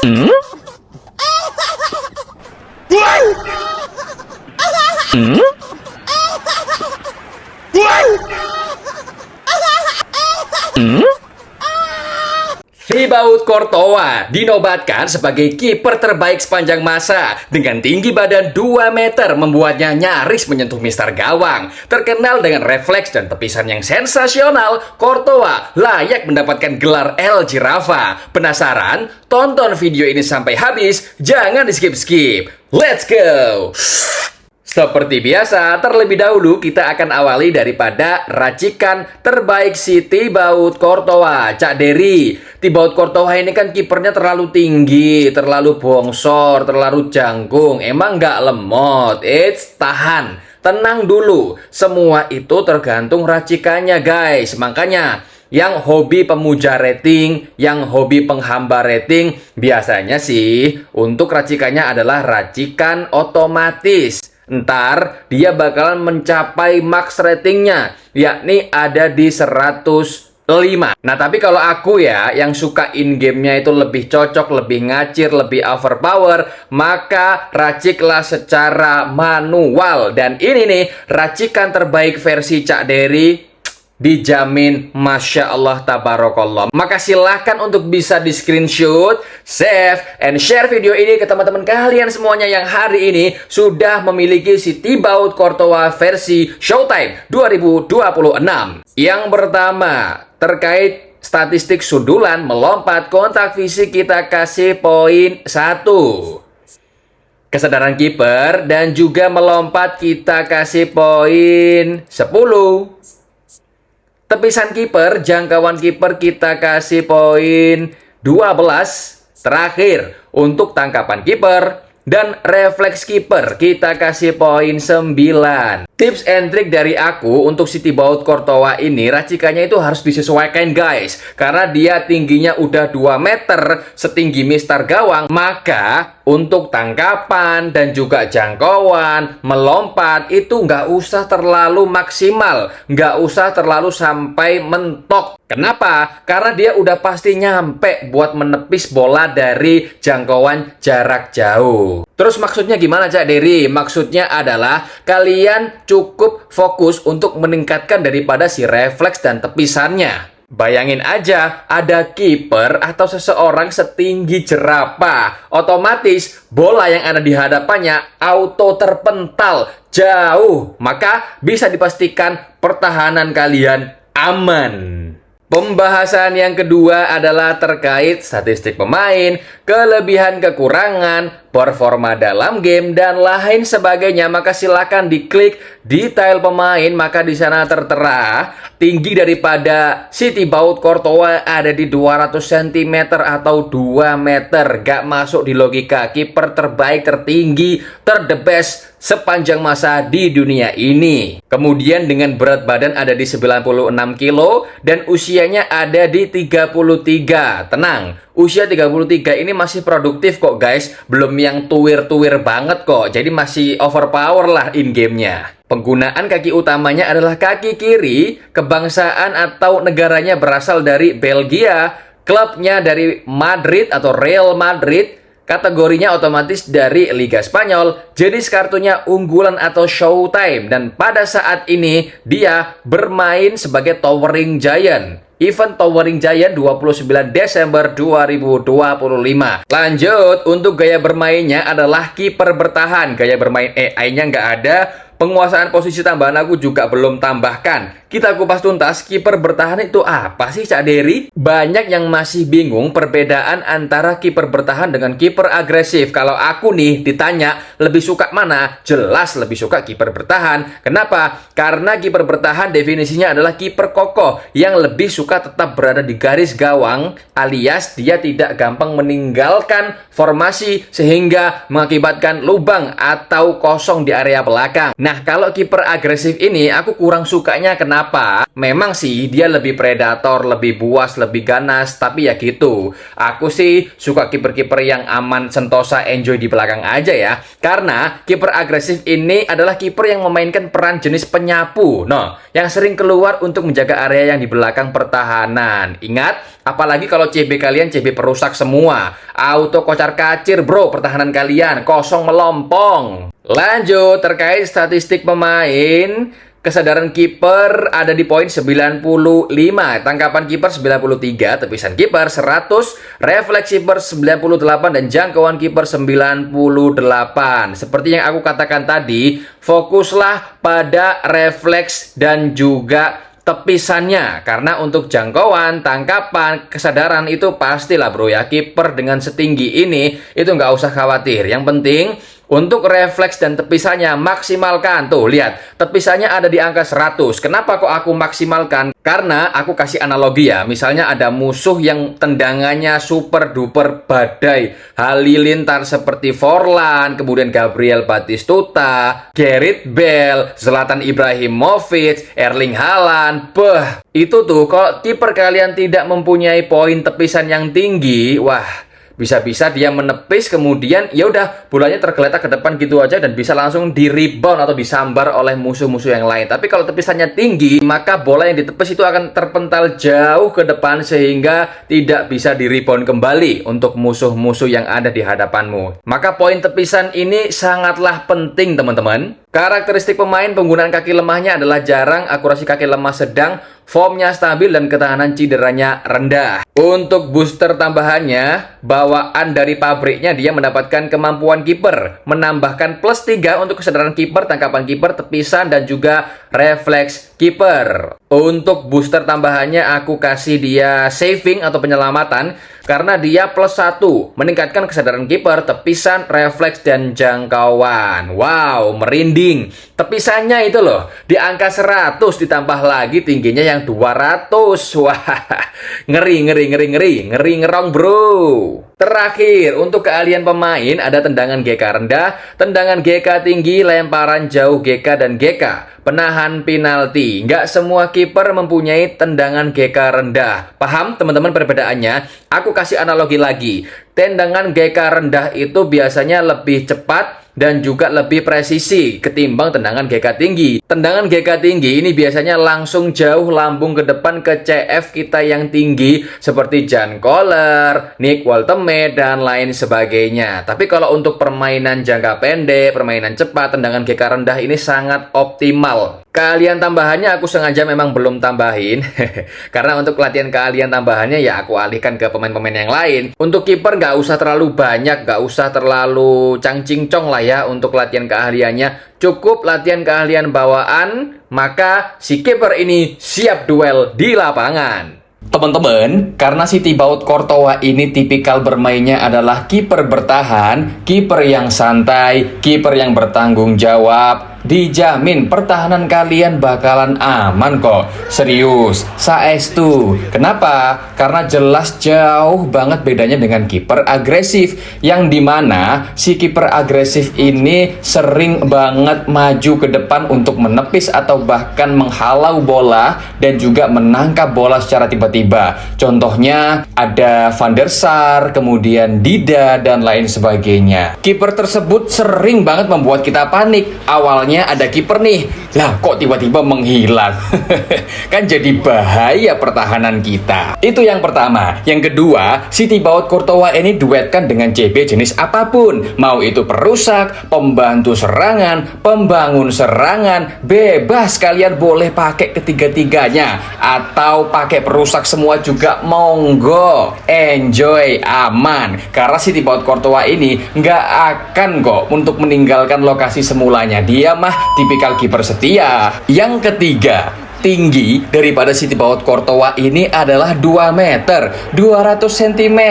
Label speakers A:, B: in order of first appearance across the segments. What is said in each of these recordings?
A: Hmm? Hmm? Hmm? Thibaut Courtois dinobatkan sebagai kiper terbaik sepanjang masa dengan tinggi badan 2 meter membuatnya nyaris menyentuh mistar gawang. Terkenal dengan refleks dan tepisan yang sensasional, Courtois layak mendapatkan gelar El Girafa. Penasaran? Tonton video ini sampai habis, jangan di skip-skip. Let's go! Seperti biasa, terlebih dahulu kita akan awali daripada racikan terbaik si Thibaut Courtois, Cak Dery. Thibaut Courtois ini kan kipernya terlalu tinggi, terlalu bongsor, terlalu jangkung. Emang nggak lemot? Tahan, tenang dulu. Semua itu tergantung racikannya guys. Makanya yang hobi pemuja rating, yang hobi penghamba rating, biasanya sih untuk racikannya adalah racikan otomatis. Ntar dia bakalan mencapai max ratingnya, yakni ada di 105. Nah tapi kalau aku ya, yang suka in-game-nya itu lebih cocok, lebih ngacir, lebih overpower, maka raciklah secara manual. Dan ini nih, racikan terbaik versi Cak Dery, dijamin Masya Allah Tabarakallah. Maka silahkan untuk bisa di screenshot, save, and share video ini ke teman-teman kalian semuanya yang hari ini sudah memiliki si Thibaut Courtois versi Showtime 2026. Yang pertama, terkait statistik sundulan melompat kontak fisik, kita kasih poin 1. Kesadaran kiper dan juga melompat kita kasih poin 10. Tepisan kiper, jangkauan kiper kita kasih poin 12. Terakhir, untuk tangkapan kiper dan refleks kiper kita kasih poin 9. Tips and trick dari aku untuk si Thibaut Courtois ini, racikannya itu harus disesuaikan guys. Karena dia tingginya udah 2 meter, setinggi mistar gawang. Maka untuk tangkapan dan juga jangkauan, melompat itu nggak usah terlalu maksimal. Nggak usah terlalu sampai mentok. Kenapa? Karena dia udah pasti nyampe buat menepis bola dari jangkauan jarak jauh. Terus maksudnya gimana Cak Dery? Maksudnya adalah kalian cukup fokus untuk meningkatkan daripada si refleks dan tepisannya. Bayangin aja, ada kiper atau seseorang setinggi jerapah. Otomatis bola yang ada di hadapannya auto terpental jauh. Maka bisa dipastikan pertahanan kalian aman. Pembahasan yang kedua adalah terkait statistik pemain, kelebihan kekurangan, performa dalam game, dan lain sebagainya. Maka silakan diklik detail pemain, maka di sana tertera tinggi daripada si Thibaut Courtois ada di 200 cm atau 2 meter. Gak masuk di logika. Kiper terbaik, tertinggi, the best sepanjang masa di dunia ini. Kemudian dengan berat badan ada di 96 kilo dan usianya ada di 33. Tenang, usia 33 ini masih produktif kok guys. Belum yang tuwir-tuwir banget kok. Jadi masih overpower lah in gamenya. Penggunaan kaki utamanya adalah kaki kiri. Kebangsaan atau negaranya berasal dari Belgia. Klubnya dari Madrid atau Real Madrid. Kategorinya otomatis dari Liga Spanyol, jenis kartunya unggulan atau Showtime, dan pada saat ini dia bermain sebagai Towering Giant. Event Towering Giant 29 Desember 2025. Lanjut, untuk gaya bermainnya adalah kiper bertahan. Gaya bermain AI-nya nggak ada. Penguasaan posisi tambahan aku juga belum tambahkan. Kita kupas tuntas, kiper bertahan itu apa sih Cak Dery? Banyak yang masih bingung perbedaan antara kiper bertahan dengan kiper agresif. Kalau aku nih ditanya lebih suka mana? Jelas lebih suka kiper bertahan. Kenapa? Karena kiper bertahan definisinya adalah kiper kokoh yang lebih suka tetap berada di garis gawang, alias dia tidak gampang meninggalkan formasi sehingga mengakibatkan lubang atau kosong di area belakang. Nah, Nah, kalau kiper agresif ini aku kurang sukanya kenapa? Memang sih dia lebih predator, lebih buas, lebih ganas, tapi ya gitu. Aku sih suka kiper-kiper yang aman, sentosa, enjoy di belakang aja ya. Karena kiper agresif ini adalah kiper yang memainkan peran jenis penyapu. Nah, yang sering keluar untuk menjaga area yang di belakang pertahanan. Ingat, apalagi kalau CB kalian CB perusak semua. Auto kocar-kacir bro pertahanan kalian, kosong melompong. Lanjut, terkait statistik pemain, kesadaran kiper ada di poin 95, tangkapan kiper 93, tepisan kiper 100, refleks kiper 98, dan jangkauan kiper 98. Seperti yang aku katakan tadi, fokuslah pada refleks dan juga tepisannya, karena untuk jangkauan, tangkapan, kesadaran itu pastilah bro ya, kiper dengan setinggi ini itu nggak usah khawatir. Yang penting untuk refleks dan tepisannya maksimalkan. Tuh lihat, tepisannya ada di angka 100. Kenapa kok aku maksimalkan? Karena aku kasih analogi ya, misalnya ada musuh yang tendangannya super duper badai, halilintar seperti Forlan, kemudian Gabriel Batistuta, Gareth Bale, Zlatan Ibrahimovic, Erling Haaland. Itu tuh kalau kiper kalian tidak mempunyai poin tepisan yang tinggi, wah, bisa-bisa dia menepis, kemudian ya udah bolanya tergeletak ke depan gitu aja dan bisa langsung di rebound atau disambar oleh musuh-musuh yang lain. Tapi kalau tepisannya tinggi, maka bola yang ditepis itu akan terpental jauh ke depan sehingga tidak bisa di rebound kembali untuk musuh-musuh yang ada di hadapanmu. Maka poin tepisan ini sangatlah penting teman-teman. Karakteristik pemain penggunaan kaki lemahnya adalah jarang, akurasi kaki lemah sedang, formnya stabil, dan ketahanan cederanya rendah. Untuk booster tambahannya, bawaan dari pabriknya dia mendapatkan kemampuan kiper, menambahkan +3 untuk kesadaran kiper, tangkapan kiper, tepisan, dan juga refleks kiper. Untuk booster tambahannya aku kasih dia saving atau penyelamatan, karena dia +1, meningkatkan kesadaran kiper, tepisan, refleks, dan jangkauan. Wow, merinding. Tepisannya itu loh, di angka 100 ditambah lagi tingginya yang 200. Wah, ngeri ngerong bro. Terakhir, untuk keahlian pemain ada tendangan GK rendah, tendangan GK tinggi, lemparan jauh GK, dan GK. Penahan penalti. Nggak semua kiper mempunyai tendangan GK rendah. Paham teman-teman perbedaannya? Aku kasih analogi lagi. Tendangan GK rendah itu biasanya lebih cepat dan juga lebih presisi ketimbang tendangan GK tinggi. Tendangan GK tinggi ini biasanya langsung jauh lambung ke depan ke CF kita yang tinggi seperti Jan Koller, Nick Woltemade, dan lain sebagainya. Tapi kalau untuk permainan jangka pendek, permainan cepat, tendangan GK rendah ini sangat optimal. Keahlian tambahannya aku sengaja memang belum tambahin karena untuk latihan keahlian tambahannya ya aku alihkan ke pemain-pemain yang lain. Untuk kiper nggak usah terlalu banyak, nggak usah terlalu cangcingcong lah ya untuk latihan keahliannya. Cukup latihan keahlian bawaan, maka si kiper ini siap duel di lapangan. Teman-teman, karena si Thibaut Courtois ini tipikal bermainnya adalah kiper bertahan, kiper yang santai, kiper yang bertanggung jawab, dijamin pertahanan kalian bakalan aman kok. Serius, saestu. Kenapa? Karena jelas jauh banget bedanya dengan kiper agresif, yang dimana si kiper agresif ini sering banget maju ke depan untuk menepis atau bahkan menghalau bola dan juga menangkap bola secara tiba-tiba. Contohnya ada Van der Sar, kemudian Dida, dan lain sebagainya. Kiper tersebut sering banget membuat kita panik. Awalnya ada kiper nih, lah kok tiba-tiba menghilang. Kan jadi bahaya pertahanan kita. Itu yang pertama. Yang kedua, si Thibaut Courtois ini duetkan dengan CB jenis apapun, mau itu perusak, pembantu serangan, pembangun serangan, bebas kalian boleh pakai ketiga-tiganya atau pakai perusak semua juga, monggo, enjoy, aman. Karena si Thibaut Courtois ini nggak akan kok untuk meninggalkan lokasi semulanya. Dia mah tipikal kiper setia. Yang ketiga, tinggi daripada si Thibaut Courtois ini adalah 2 meter 200 cm,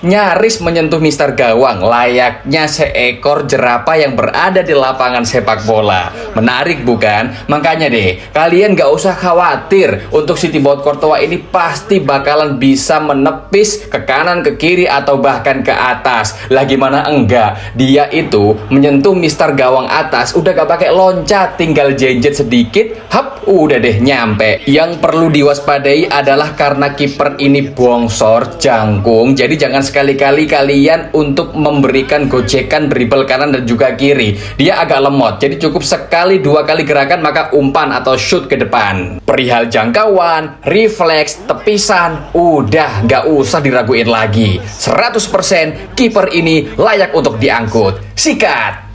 A: nyaris menyentuh mister gawang, layaknya seekor jerapah yang berada di lapangan sepak bola. Menarik bukan? Makanya deh, kalian gak usah khawatir, untuk si Thibaut Courtois ini pasti bakalan bisa menepis ke kanan, ke kiri, atau bahkan ke atas. Lah gimana enggak, dia itu menyentuh mister gawang atas udah gak pakai loncat, tinggal jenjet sedikit, hap, udah deh nyampe. Yang perlu diwaspadai adalah karena kiper ini bongsor, jangkung, jadi jangan sekali-kali kalian untuk memberikan gojekan dribble kanan dan juga kiri. Dia agak lemot, jadi cukup sekali 2 kali gerakan maka umpan atau shoot ke depan. Perihal jangkauan, refleks, tepisan, udah gak usah diraguin lagi. 100% kiper ini layak untuk diangkut. Sikat!